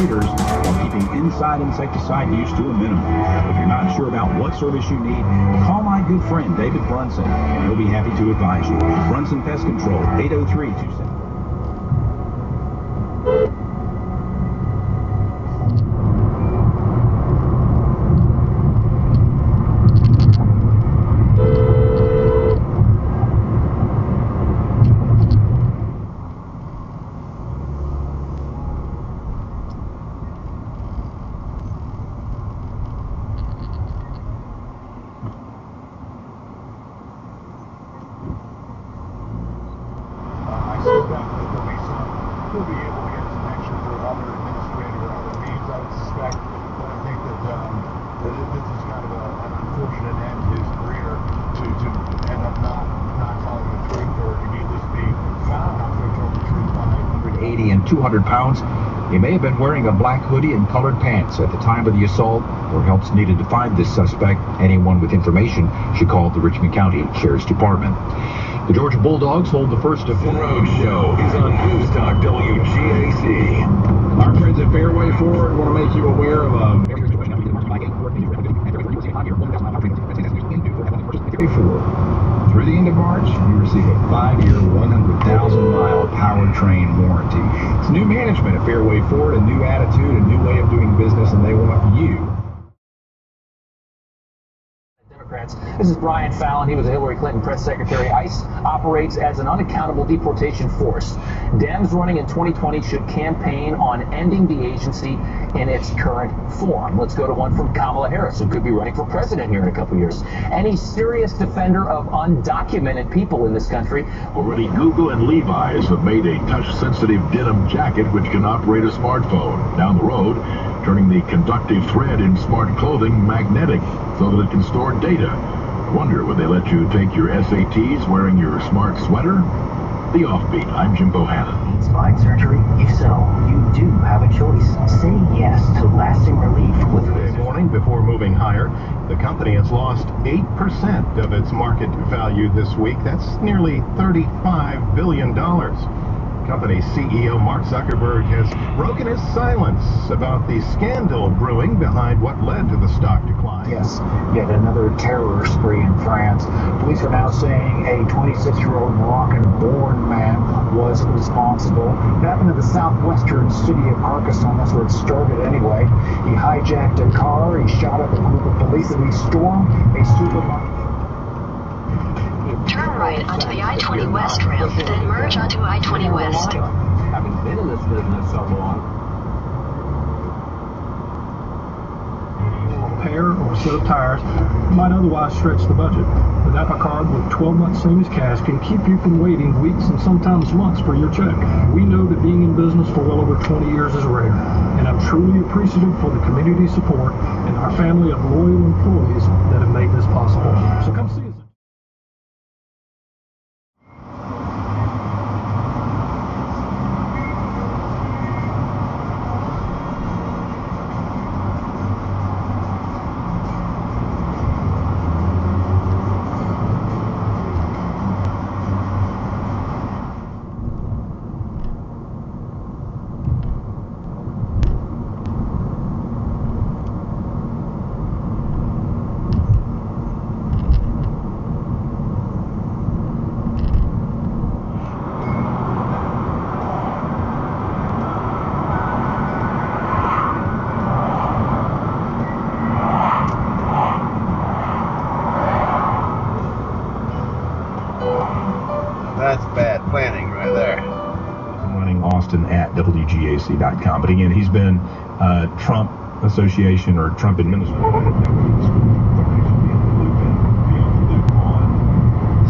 spiders while keeping inside insecticide use to a minimum. If you're not sure about what service you need, call my good friend David Brunson, and he'll be happy to advise you. Brunson Pest Control, 803-27. He'll be able to get his connection through other administrative or other means, I would suspect. But I think that this is kind of an unfortunate end to his career to end up not telling the truth, or he needless be found not to have told the truth by 180 and 200 pounds. He may have been wearing a black hoodie and colored pants at the time of the assault. For help's needed to find this suspect, anyone with information should call the Richmond County Sheriff's Department. The Georgia Bulldogs hold the first of the road show is on News Talk WGAC. Our friends at Fairway Ford want to make you aware of through the end of March, you receive a 5-year, 100,000-mile powertrain warranty. It's new management at Fairway Ford, a new attitude, a new way of doing business, and they want you. This is Brian Fallon. He was a Hillary Clinton press secretary. ICE operates as an unaccountable deportation force. Dems running in 2020 should campaign on ending the agency in its current form. Let's go to one from Kamala Harris, who could be running for president here in a couple years. Any serious defender of undocumented people in this country. Already Google and Levi's have made a touch-sensitive denim jacket which can operate a smartphone. Down the road, turning the conductive thread in smart clothing magnetic so that it can store data. Wonder, would they let you take your SATs wearing your smart sweater? The Offbeat, I'm Jim Bohannon. Spine surgery? If so, you do have a choice. Say yes to lasting relief with Tuesday morning before moving higher. The company has lost 8% of its market value this week. That's nearly $35 billion. Company CEO Mark Zuckerberg has broken his silence about the scandal brewing behind what led to the stock decline. Yes, yet another terror spree in France. Police are now saying a 26-year-old Moroccan-born man was responsible. It happened in the southwestern city of Carcassonne. That's where it started anyway. He hijacked a car, he shot up a group of police, and he stormed a supermarket. Turn right onto the I-20 West ramp, then merge onto I-20 West. Having been in this business so long. A pair or a set of tires might otherwise stretch the budget. But AppleCard with 12-month savings cash can keep you from waiting weeks and sometimes months for your check. We know that being in business for well over 20 years is rare, and I'm truly appreciative for the community support and our family of loyal employees that have made this possible. So come see us. That's bad planning right there. Running Austin at WGAC.com. But again, he's been Trump Association or Trump administration.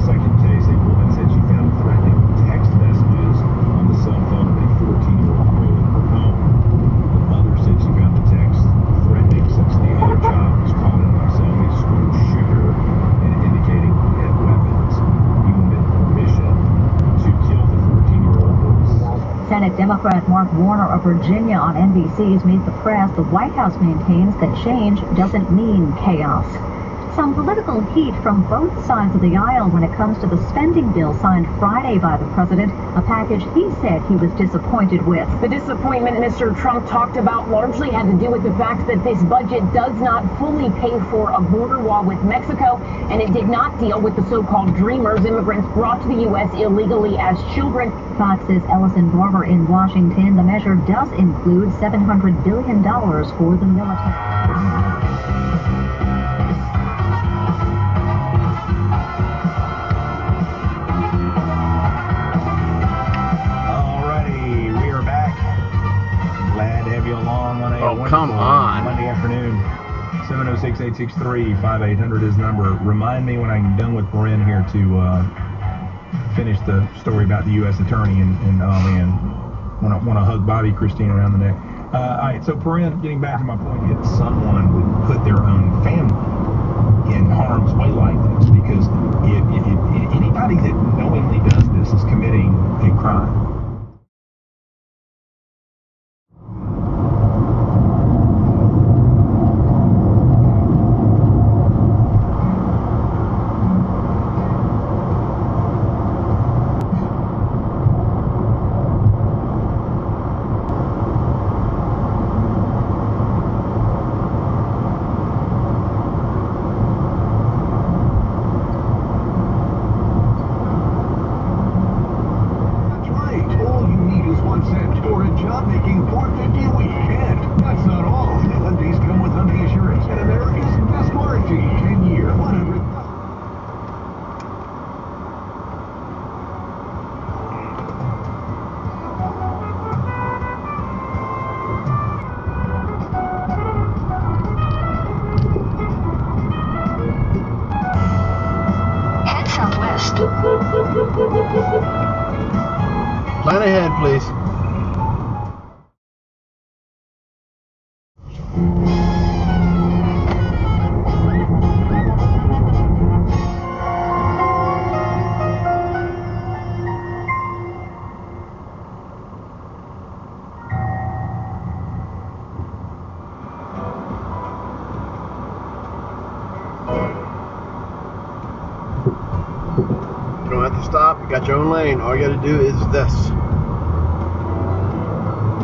Second case, a woman said she found threatening text messages on the cell phone of a 14-year-old girl in her home. The mother said she found the text threatening since the other child was calling himself a school shooter and indicating he had weapons. He wanted permission to kill the 14-year-old girl. Senate Democrat Mark Warner of Virginia on NBC's Meet the Press. The White House maintains that change doesn't mean chaos. some political heat from both sides of the aisle when it comes to the spending bill signed Friday by the president, a package he said he was disappointed with. The disappointment Mr. Trump talked about largely had to do with the fact that this budget does not fully pay for a border wall with Mexico, and it did not deal with the so-called dreamers, immigrants brought to the U.S. illegally as children. Fox's Ellison Barber in Washington. The measure does include $700 billion for the military. Alrighty, we are back. Glad to have you along on a come on. Monday afternoon. 706-863-5800 is the number. Remind me when I'm done with Corinne here to finish the story about the U.S. attorney and oh man, want to hug Bobby Christine around the neck. All right, so Corinne, getting back to my point, if someone would put their own family in harm's way like this, because if anybody that knowingly does this is committing a crime. Plan ahead, please. You don't have to stop. You got your own lane. All you got to do is this.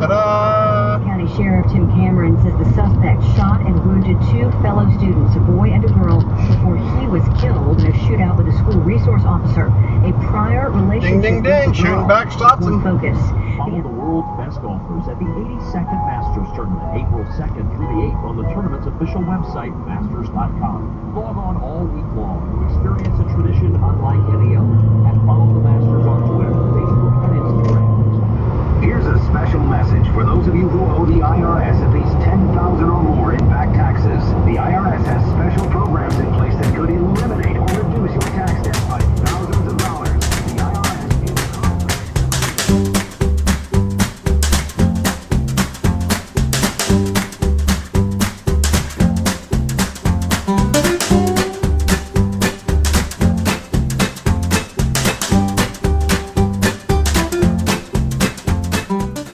Ta-da! County Sheriff Tim Cameron says the suspect shot and wounded two fellow students, a boy and a girl, before he was killed in a shootout with a school resource officer. A prior relationship Ding, ding, ding. with the girl Shooting back stops was them. focus. Follow the world's best golfers at the 82nd Masters Tournament, April 2nd through the 8th on the tournament's official website, masters.com. Log on all week long to experience a tradition unlike